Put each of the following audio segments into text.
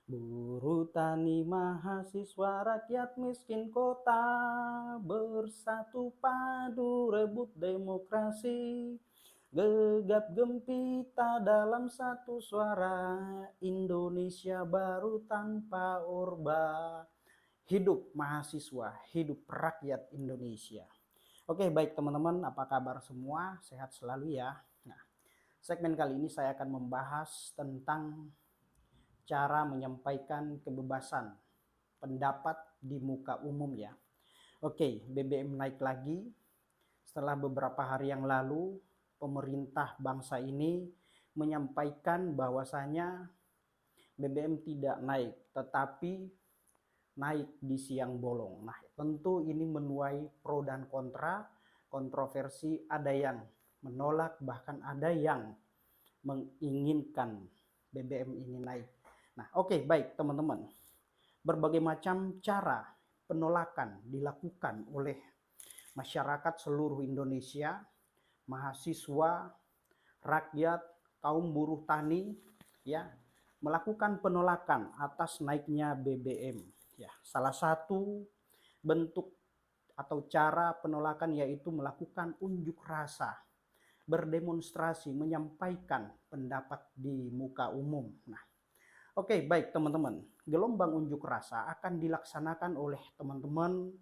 Buruh tani mahasiswa rakyat miskin kota bersatu padu rebut demokrasi, gegap gempita dalam satu suara, Indonesia baru tanpa Orba. Hidup mahasiswa, hidup rakyat Indonesia. Oke, baik teman-teman, apa kabar semua? Sehat selalu ya. Nah, segmen kali ini saya akan membahas tentang cara menyampaikan kebebasan pendapat di muka umum ya. Oke, BBM naik lagi. Setelah beberapa hari yang lalu, pemerintah bangsa ini menyampaikan bahwasanya BBM tidak naik, tetapi naik di siang bolong. Nah, tentu ini menuai pro dan kontra, kontroversi, ada yang menolak, bahkan ada yang menginginkan BBM ini naik. Nah, oke, baik teman-teman. Berbagai macam cara penolakan dilakukan oleh masyarakat seluruh Indonesia, mahasiswa, rakyat, kaum buruh tani, ya, melakukan penolakan atas naiknya BBM. Ya, salah satu bentuk atau cara penolakan yaitu melakukan unjuk rasa, berdemonstrasi, menyampaikan pendapat di muka umum. Nah, oke, baik teman-teman. Gelombang unjuk rasa akan dilaksanakan oleh teman-teman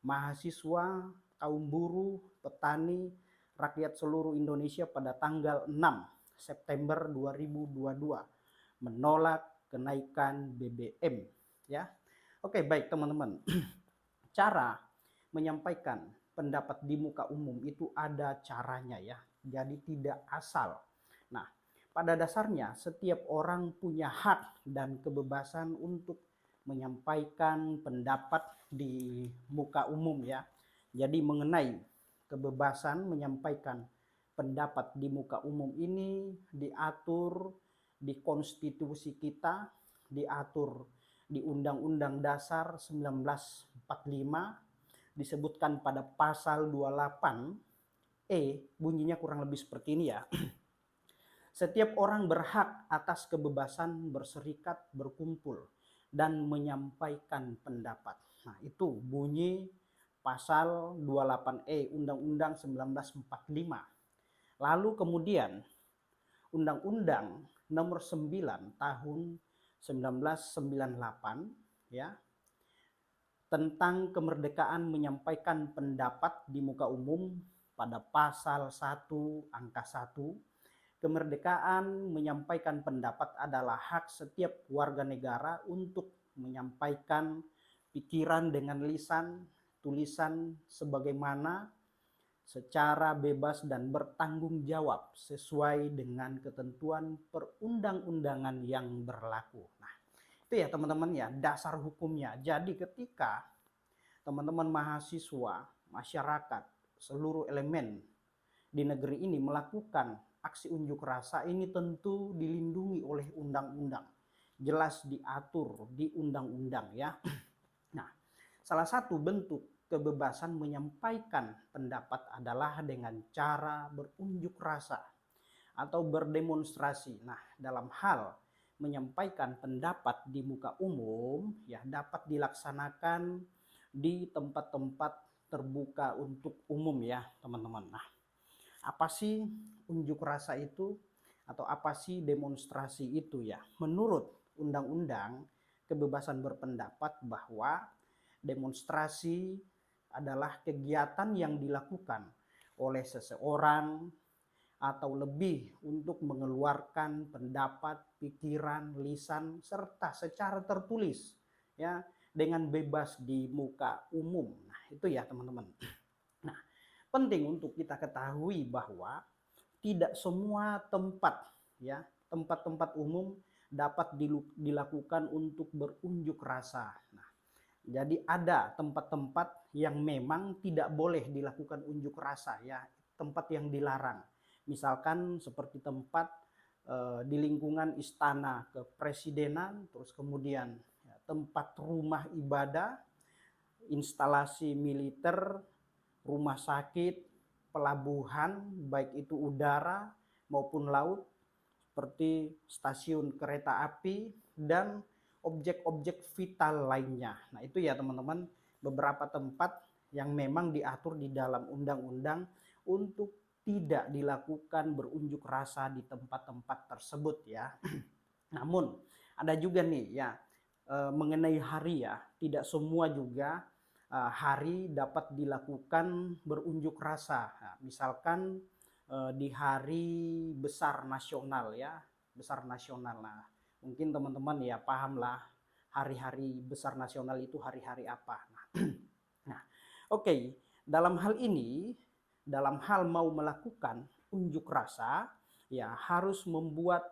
mahasiswa, kaum buruh, petani, rakyat seluruh Indonesia pada tanggal 6 September 2022 menolak kenaikan BBM ya. Oke, baik teman-teman. Cara menyampaikan pendapat di muka umum itu ada caranya ya. Jadi tidak asal. Nah, pada dasarnya setiap orang punya hak dan kebebasan untuk menyampaikan pendapat di muka umum ya. Jadi mengenai kebebasan menyampaikan pendapat di muka umum ini diatur di konstitusi kita, diatur di Undang-Undang Dasar 1945, disebutkan pada pasal 28 bunyinya kurang lebih seperti ini ya. Setiap orang berhak atas kebebasan berserikat, berkumpul, dan menyampaikan pendapat. Nah, itu bunyi pasal 28 Undang-Undang 1945. Lalu kemudian Undang-Undang nomor 9 tahun 1998 ya, tentang kemerdekaan menyampaikan pendapat di muka umum pada pasal 1 angka 1, kemerdekaan menyampaikan pendapat adalah hak setiap warga negara untuk menyampaikan pikiran dengan lisan, tulisan sebagaimana secara bebas dan bertanggung jawab sesuai dengan ketentuan perundang-undangan yang berlaku. Nah, itu ya teman-teman ya, dasar hukumnya. Jadi ketika teman-teman mahasiswa, masyarakat, seluruh elemen di negeri ini melakukan aksi unjuk rasa, ini tentu dilindungi oleh undang-undang. Jelas diatur di undang-undang ya. Nah, salah satu bentuk kebebasan menyampaikan pendapat adalah dengan cara berunjuk rasa atau berdemonstrasi. Nah, dalam hal menyampaikan pendapat di muka umum ya dapat dilaksanakan di tempat-tempat terbuka untuk umum ya, teman-teman. Nah, apa sih unjuk rasa itu atau apa sih demonstrasi itu ya? Menurut undang-undang kebebasan berpendapat bahwa demonstrasi adalah kegiatan yang dilakukan oleh seseorang atau lebih untuk mengeluarkan pendapat, pikiran, lisan serta secara tertulis ya dengan bebas di muka umum. Nah, itu ya teman-teman. Nah, penting untuk kita ketahui bahwa tidak semua tempat ya, tempat-tempat umum dapat dilakukan untuk berunjuk rasa. Nah, jadi ada tempat-tempat yang memang tidak boleh dilakukan unjuk rasa ya, tempat yang dilarang. Misalkan seperti tempat di lingkungan istana kepresidenan, terus kemudian ya, tempat rumah ibadah, instalasi militer, rumah sakit, pelabuhan, baik itu udara maupun laut, seperti stasiun kereta api, dan objek-objek vital lainnya. Nah, itu ya teman-teman beberapa tempat yang memang diatur di dalam undang-undang untuk tidak dilakukan berunjuk rasa di tempat-tempat tersebut ya. Namun ada juga nih ya mengenai hari ya, tidak semua juga hari dapat dilakukan berunjuk rasa. Nah, misalkan di hari besar nasional ya, besar nasional. Nah, mungkin teman-teman ya pahamlah hari-hari besar nasional itu hari-hari apa. Nah, oke, dalam hal ini, dalam hal mau melakukan unjuk rasa, ya harus membuat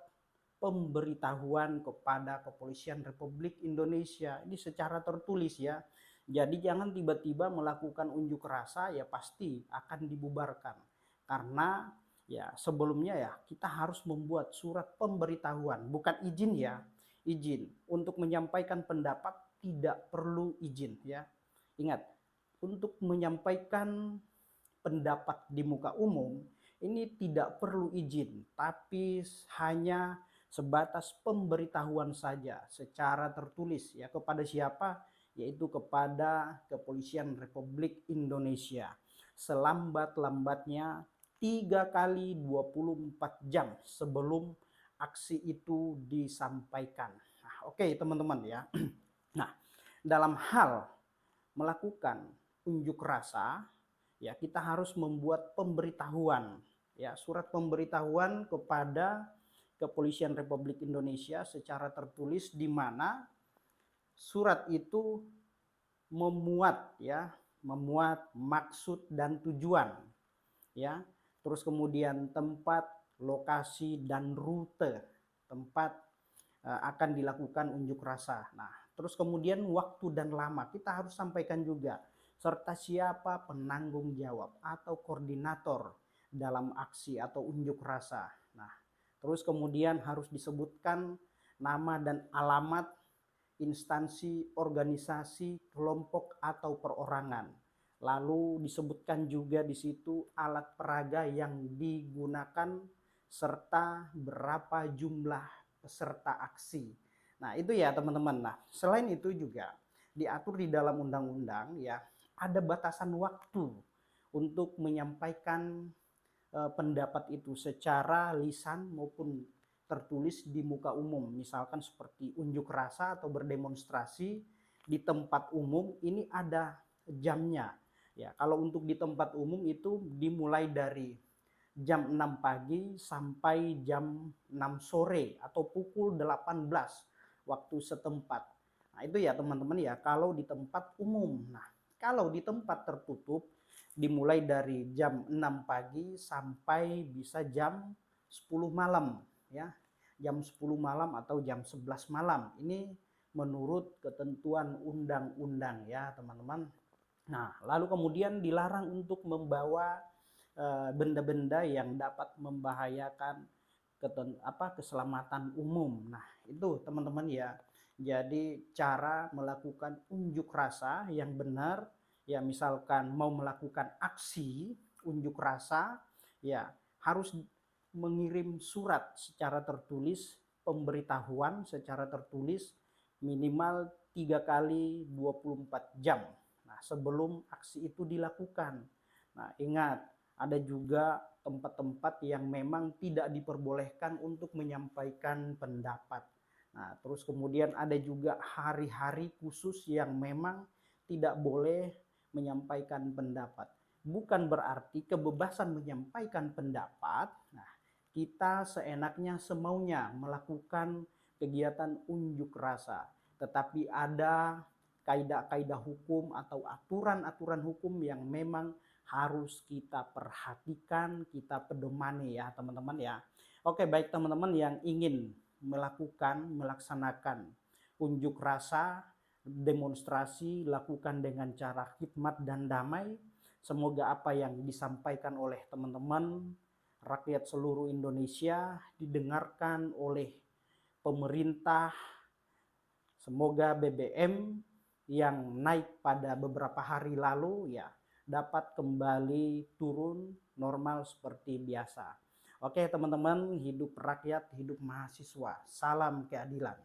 pemberitahuan kepada Kepolisian Republik Indonesia. Ini secara tertulis ya. Jadi jangan tiba-tiba melakukan unjuk rasa ya pasti akan dibubarkan. Karena ya sebelumnya ya kita harus membuat surat pemberitahuan, bukan izin ya. Izin untuk menyampaikan pendapat tidak perlu izin ya. Ingat, untuk menyampaikan pendapat di muka umum ini tidak perlu izin, tapi hanya sebatas pemberitahuan saja secara tertulis ya kepada siapa, yaitu kepada Kepolisian Republik Indonesia. Selambat-lambatnya 3 kali 24 jam sebelum aksi itu disampaikan. Nah, oke teman-teman ya. Nah, dalam hal melakukan unjuk rasa ya kita harus membuat pemberitahuan ya, surat pemberitahuan kepada Kepolisian Republik Indonesia secara tertulis, di mana surat itu memuat ya, memuat maksud dan tujuan ya, terus kemudian tempat, lokasi dan rute tempat akan dilakukan unjuk rasa. Nah, terus kemudian waktu dan lama kita harus sampaikan juga, serta siapa penanggung jawab atau koordinator dalam aksi atau unjuk rasa. Nah, terus kemudian harus disebutkan nama dan alamat instansi, organisasi, kelompok atau perorangan. Lalu disebutkan juga di situ alat peraga yang digunakan serta berapa jumlah peserta aksi. Nah, itu ya teman-teman. Nah, selain itu juga diatur di dalam undang-undang ya, ada batasan waktu untuk menyampaikan pendapat itu secara lisan maupun tertulis di muka umum. Misalkan seperti unjuk rasa atau berdemonstrasi di tempat umum, ini ada jamnya. Ya, kalau untuk di tempat umum itu dimulai dari jam 6 pagi sampai jam 6 sore atau pukul 18 waktu setempat. Nah, itu ya teman-teman ya kalau di tempat umum. Nah, kalau di tempat tertutup dimulai dari jam 6 pagi sampai bisa jam 10 malam ya. Jam 10 malam atau jam 11 malam. Ini menurut ketentuan undang-undang ya, teman-teman. Nah, lalu kemudian dilarang untuk membawa benda-benda yang dapat membahayakan keselamatan umum. Nah, itu teman-teman ya. Jadi cara melakukan unjuk rasa yang benar ya, misalkan mau melakukan aksi unjuk rasa ya harus mengirim surat secara tertulis, pemberitahuan secara tertulis minimal 3 kali 24 jam. Nah, sebelum aksi itu dilakukan. Nah, ingat ada juga tempat-tempat yang memang tidak diperbolehkan untuk menyampaikan pendapat. Nah, terus kemudian ada juga hari-hari khusus yang memang tidak boleh menyampaikan pendapat. Bukan berarti kebebasan menyampaikan pendapat, nah, kita seenaknya semaunya melakukan kegiatan unjuk rasa. Tetapi ada kaidah-kaidah hukum atau aturan-aturan hukum yang memang harus kita perhatikan, kita pedomani ya teman-teman ya. Oke, baik teman-teman yang ingin melaksanakan unjuk rasa, demonstrasi, lakukan dengan cara hikmat dan damai. Semoga apa yang disampaikan oleh teman-teman rakyat seluruh Indonesia didengarkan oleh pemerintah. Semoga BBM yang naik pada beberapa hari lalu ya dapat kembali turun normal seperti biasa. Oke teman-teman, hidup rakyat, hidup mahasiswa. Salam keadilan.